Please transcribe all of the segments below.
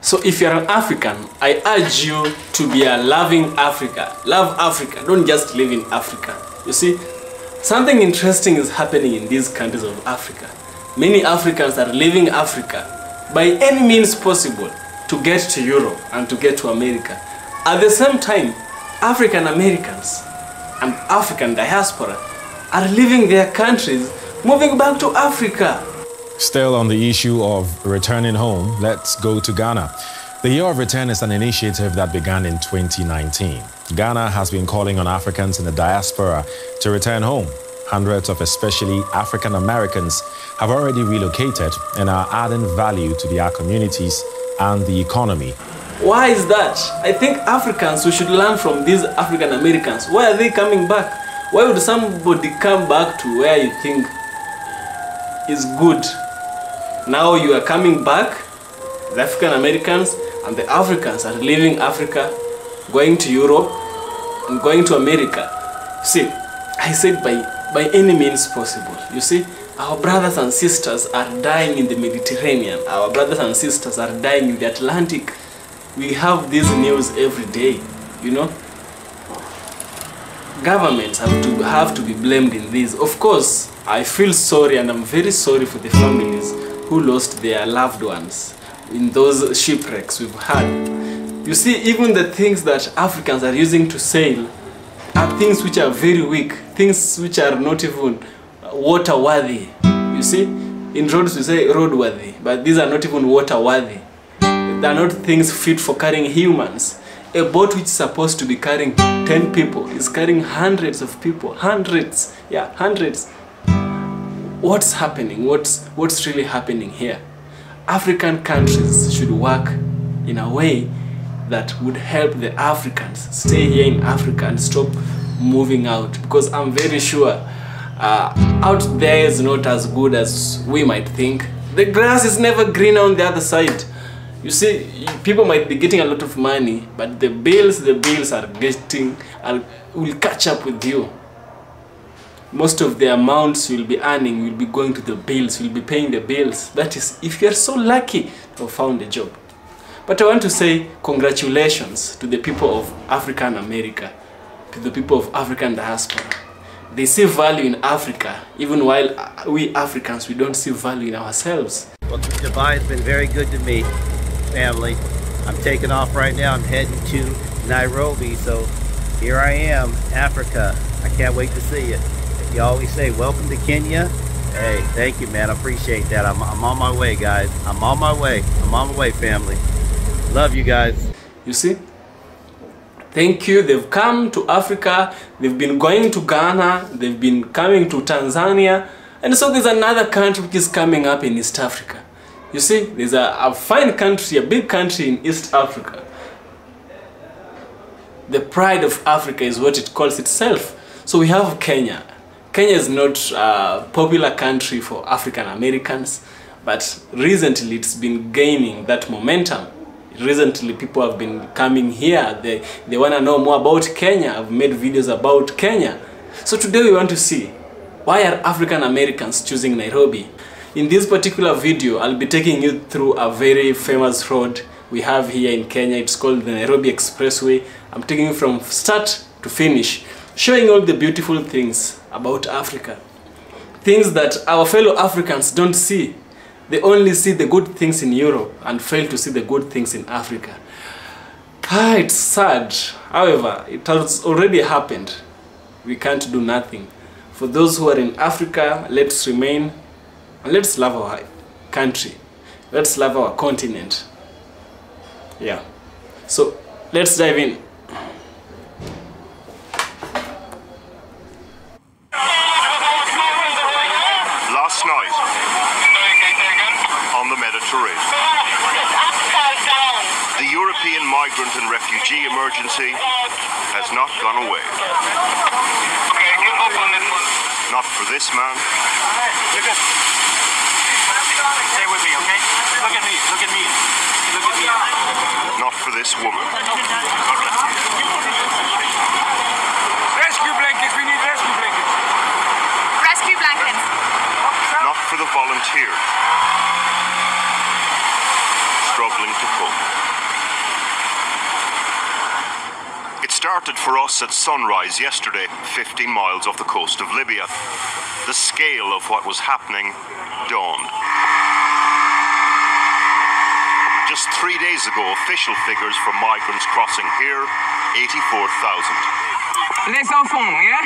So if you're an African, I urge you to be a loving Africa. Love Africa, don't just live in Africa. You see, something interesting is happening in these countries of Africa. Many Africans are leaving Africa by any means possible to get to Europe and to get to America. At the same time, African Americans and African diaspora are leaving their countries, moving back to Africa. Still on the issue of returning home, let's go to Ghana. The Year of Return is an initiative that began in 2019. Ghana has been calling on Africans in the diaspora to return home. Hundreds of especially African Americans have already relocated and are adding value to their communities and the economy. Why is that? I think Africans, we should learn from these African Americans. Why are they coming back? Why would somebody come back to where you think is good? Now you are coming back, the African Americans and the Africans are leaving Africa, going to Europe and going to America. See, I said by any means possible. You see, our brothers and sisters are dying in the Mediterranean. Our brothers and sisters are dying in the Atlantic. We have this news every day, you know. Governments have to be blamed in this. Of course, I feel sorry and I'm very sorry for the families who lost their loved ones in those shipwrecks we've had. You see, even the things that Africans are using to sail are things which are very weak, things which are not even water-worthy. You see, in roads we say road-worthy, but these are not even water-worthy. They are not things fit for carrying humans. A boat which is supposed to be carrying 10 people is carrying hundreds of people. Hundreds. Yeah, hundreds. What's happening? What's really happening here? African countries should work in a way that would help the Africans stay here in Africa and stop moving out. Because I'm very sure out there is not as good as we might think. The grass is never greener on the other side. You see, people might be getting a lot of money, but the bills are getting will catch up with you. Most of the amounts you'll be earning will be going to the bills, you'll be paying the bills. That is, if you're so lucky to have found a job. But I want to say congratulations to the people of African America, to the people of African diaspora. They see value in Africa, even while we Africans, we don't see value in ourselves. Well, Dubai has been very good to me, family. I'm taking off right now. I'm heading to Nairobi, so here I am, Africa. I can't wait to see you. You always say, welcome to Kenya. Hey, thank you, man. I appreciate that. I'm on my way, guys. I'm on my way. I'm on my way, family. Love you guys. You see? Thank you. They've come to Africa. They've been going to Ghana. They've been coming to Tanzania. And so there's another country which is coming up in East Africa. You see, there's a fine country, a big country in East Africa. The pride of Africa is what it calls itself. So we have Kenya. Kenya is not a popular country for African Americans, but recently it's been gaining that momentum. Recently people have been coming here. They want to know more about Kenya. I've made videos about Kenya. So today we want to see, why are African Americans choosing Nairobi? In this particular video, I'll be taking you through a very famous road we have here in Kenya. It's called the Nairobi Expressway. I'm taking you from start to finish, showing all the beautiful things about Africa. Things that our fellow Africans don't see. They only see the good things in Europe and fail to see the good things in Africa. It's sad. However, it has already happened. We can't do nothing. For those who are in Africa, let's remain and let's love our country. Let's love our continent. Yeah. So, let's dive in. Last night, on the Mediterranean, the European migrant and refugee emergency has not gone away. Not for this man. Stay with me, okay? Look at me, look at me. Look at me. Not for this woman. Rescue blankets, we need rescue blankets. Rescue blankets. Not for the volunteers struggling to cope. It started for us at sunrise yesterday, 15 miles off the coast of Libya. The scale of what was happening dawned. Just 3 days ago, official figures for migrants crossing here, 84,000. Les enfants, yeah?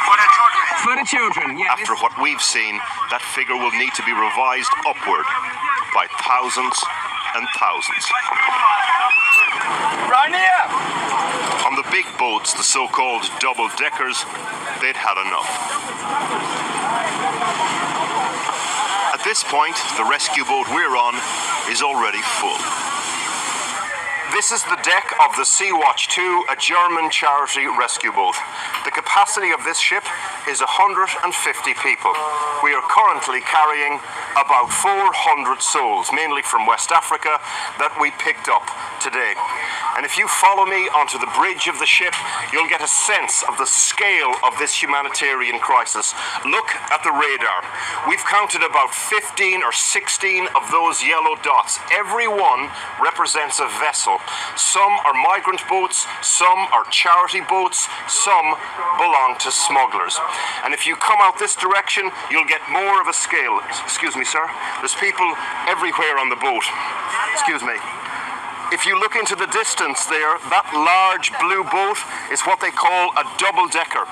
For the children. For the children, yeah. After what we've seen, that figure will need to be revised upward by thousands and thousands. Right here! On the big boats, the so-called double-deckers, they'd had enough. At this point, the rescue boat we're on is already full. This is the deck of the Sea-Watch 2, a German charity rescue boat. The capacity of this ship is 150 people. We are currently carrying about 400 souls, mainly from West Africa, that we picked up today. And if you follow me onto the bridge of the ship, you'll get a sense of the scale of this humanitarian crisis. Look at the radar. We've counted about 15 or 16 of those yellow dots. Every one represents a vessel. Some are migrant boats, some are charity boats, some belong to smugglers. And if you come out this direction, you'll get more of a scale. Excuse me, sir. There's people everywhere on the boat. Excuse me. If you look into the distance there, that large blue boat is what they call a double-decker.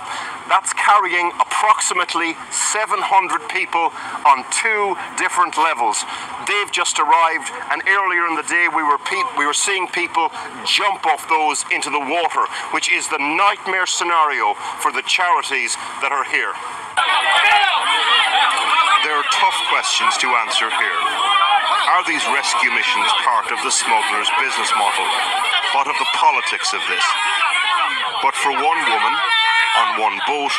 That's carrying approximately 700 people on 2 different levels. They've just arrived, and earlier in the day we were seeing people jump off those into the water, which is the nightmare scenario for the charities that are here. There are tough questions to answer here. Are these rescue missions part of the smugglers' business model? What of the politics of this? But for one woman, on one boat,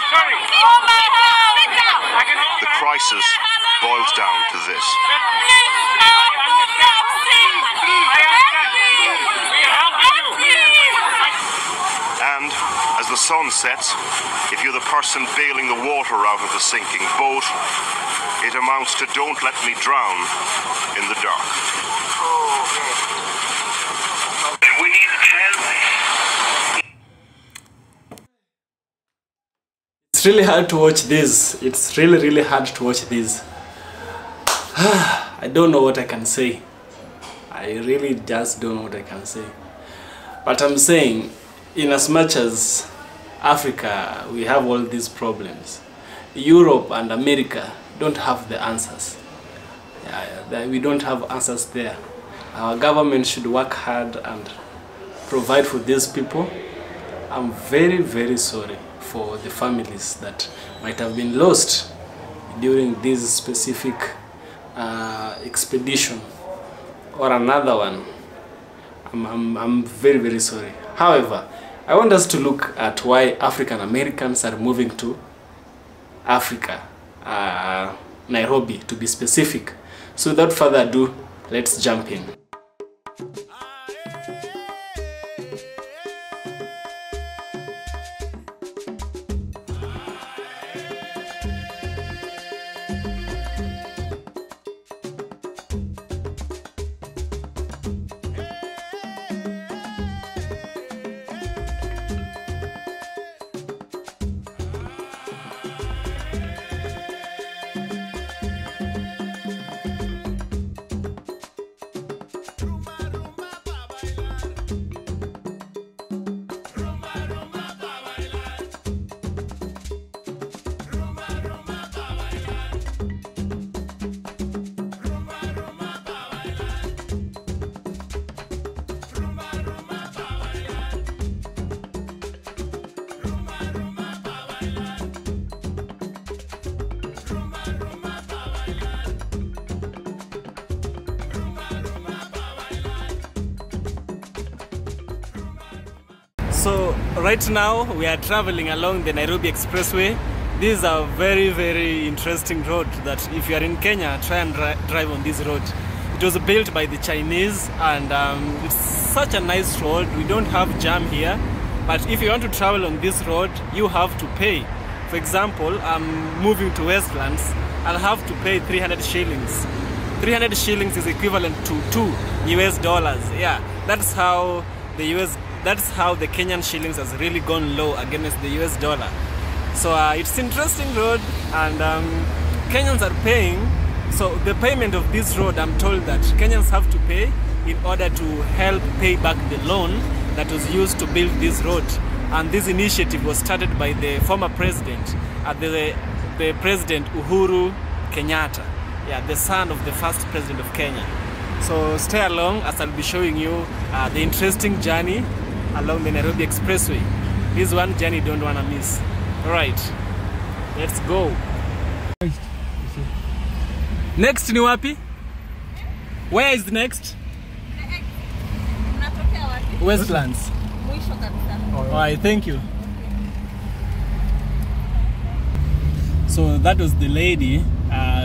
the crisis boils down to this. And as the sun sets, if you're the person bailing the water out of the sinking boat, it amounts to "don't let me drown in the dark." We need help. It's really hard to watch this. It's really hard to watch this. I don't know what I can say. I really just don't know what I can say. But I'm saying, in as much as Africa, we have all these problems, Europe and America don't have the answers. We don't have answers there. Our government should work hard and provide for these people. I'm very sorry for the families that might have been lost during this specific expedition or another one. I'm very sorry. However, I want us to look at why African Americans are moving to Africa, Nairobi to be specific. So without further ado, let's jump in. So right now we are traveling along the Nairobi Expressway. This is a very interesting road that if you are in Kenya, try and drive on this road. It was built by the Chinese, and it's such a nice road. We don't have jam here, but if you want to travel on this road, you have to pay. For example, I'm moving to Westlands, I'll have to pay 300 shillings 300 shillings is equivalent to $2. Yeah, that's how the Kenyan shillings has really gone low against the US dollar. So it's interesting road, and Kenyans are paying. So the payment of this road, I'm told that Kenyans have to pay in order to help pay back the loan that was used to build this road. And this initiative was started by the former president, the President Uhuru Kenyatta. Yeah, the son of the first president of Kenya. So stay along as I'll be showing you the interesting journey along the Nairobi Expressway. This one journey you don't want to miss. Alright, let's go. Next ni wapi? Where is the next? Westlands. Alright, thank you. So that was the lady.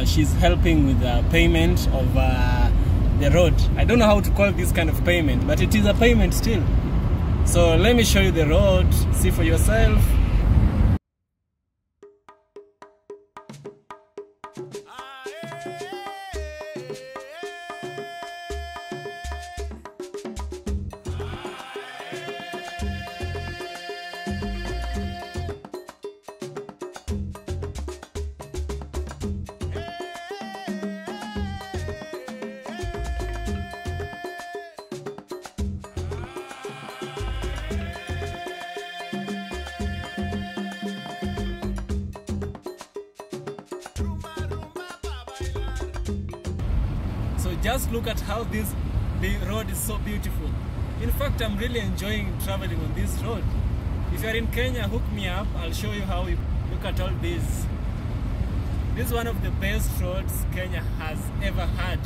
She's helping with the payment of the road. I don't know how to call this kind of payment, but it is a payment still. So let me show you the road, see for yourself. Just look at how this road is so beautiful. In fact, I'm really enjoying traveling on this road. If you're in Kenya, hook me up. I'll show you how we look at all this. This is one of the best roads Kenya has ever had.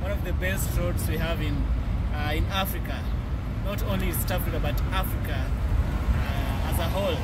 One of the best roads we have in Africa. Not only East Africa, but Africa as a whole.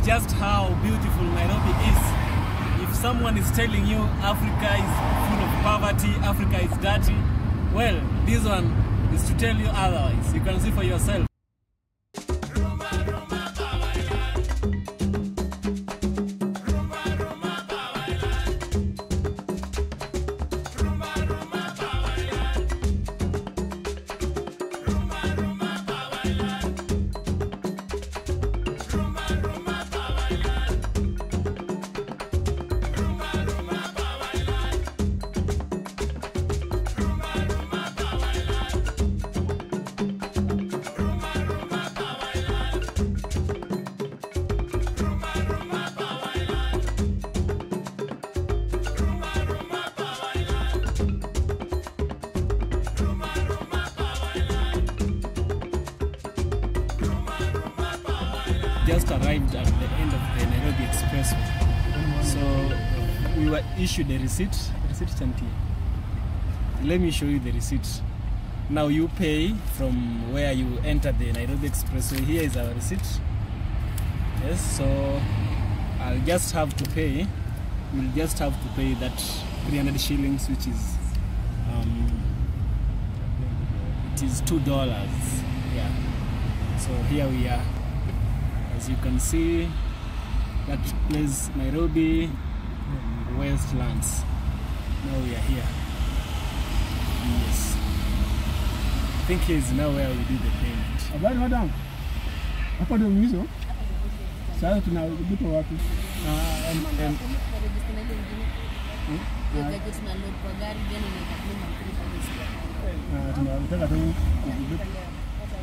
just how beautiful Nairobi is. If someone is telling you Africa is full of poverty, Africa is dirty, well, this one is to tell you otherwise. You can see for yourself. Just arrived at the end of the Nairobi Expressway. So we were issued a receipt. The receipt stand here. Let me show you the receipt. Now you pay from where you enter the Nairobi Expressway. Here is our receipt. Yes, so I'll just have to pay. We'll just have to pay that 300 shillings, which is it is $2. Yeah. So here we are. As you can see, that place Nairobi Westlands. Now we are here. Yes. I think here is now where we do the payment. Habari madam. Hapa ndio mwisho. Sasa tunabuto wapi? Tunataka tu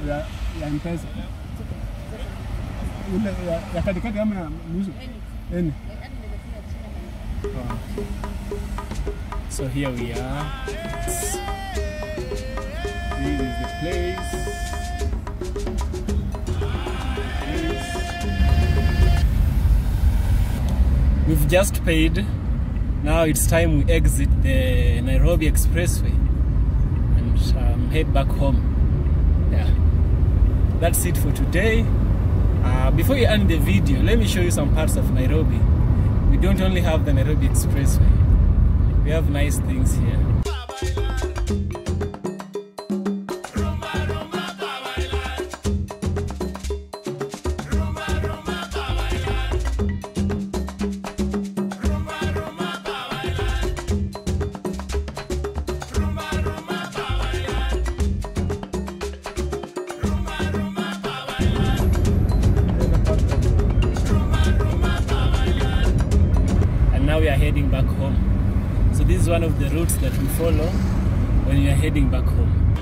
ya M-Pesa. Ya katikati ama ya mwisho? Eni. So here we are. This is the place. We've just paid. Now it's time we exit the Nairobi Expressway and head back home. Yeah. That's it for today. Before you end the video, let me show you some parts of Nairobi. We don't only have the Nairobi Expressway. We have nice things here. Now we are heading back home. So this is one of the routes that we follow when we are heading back home.